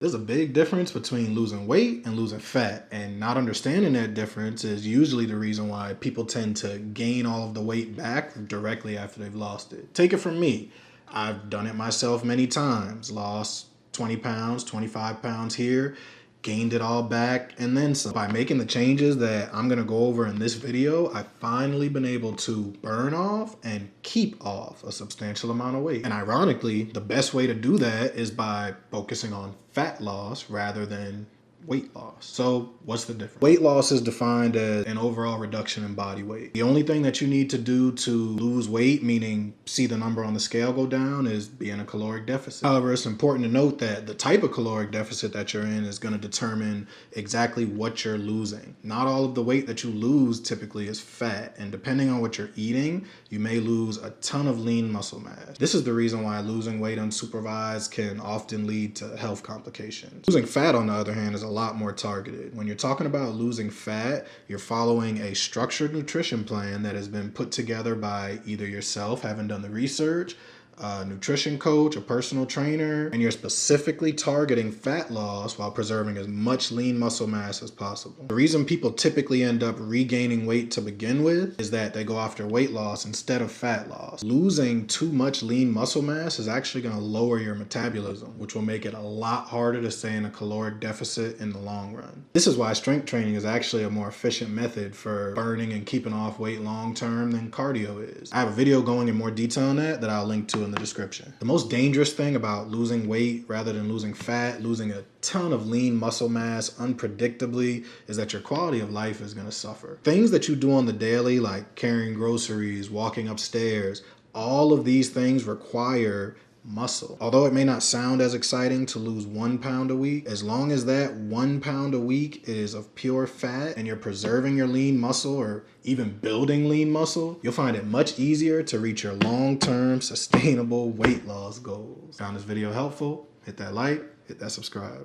There's a big difference between losing weight and losing fat, and not understanding that difference is usually the reason why people tend to gain all of the weight back directly after they've lost it. Take it from me. I've done it myself many times. Lost 20 pounds, 25 pounds here, gained it all back, and then some. By making the changes that I'm gonna go over in this video, I've finally been able to burn off and keep off a substantial amount of weight. And ironically, the best way to do that is by focusing on fat loss rather than weight loss. So what's the difference? Weight loss is defined as an overall reduction in body weight. The only thing that you need to do to lose weight, meaning see the number on the scale go down, is be in a caloric deficit. However, it's important to note that the type of caloric deficit that you're in is going to determine exactly what you're losing. Not all of the weight that you lose typically is fat, and depending on what you're eating, you may lose a ton of lean muscle mass. This is the reason why losing weight unsupervised can often lead to health complications. Losing fat, on the other hand, is a lot more targeted. When you're talking about losing fat, you're following a structured nutrition plan that has been put together by either yourself, having done the research, a nutrition coach, a personal trainer, and you're specifically targeting fat loss while preserving as much lean muscle mass as possible. The reason people typically end up regaining weight to begin with is that they go after weight loss instead of fat loss. Losing too much lean muscle mass is actually going to lower your metabolism, which will make it a lot harder to stay in a caloric deficit in the long run. This is why strength training is actually a more efficient method for burning and keeping off weight long term than cardio is. I have a video going in more detail on that I'll link to in the description. The most dangerous thing about losing weight rather than losing fat, losing a ton of lean muscle mass unpredictably, is that your quality of life is going to suffer. Things that you do on the daily, like carrying groceries, walking upstairs, all of these things require muscle. Although it may not sound as exciting to lose 1 pound a week, as long as that 1 pound a week is of pure fat and you're preserving your lean muscle or even building lean muscle, you'll find it much easier to reach your long-term sustainable weight loss goals. Found this video helpful? Hit that like, hit that subscribe.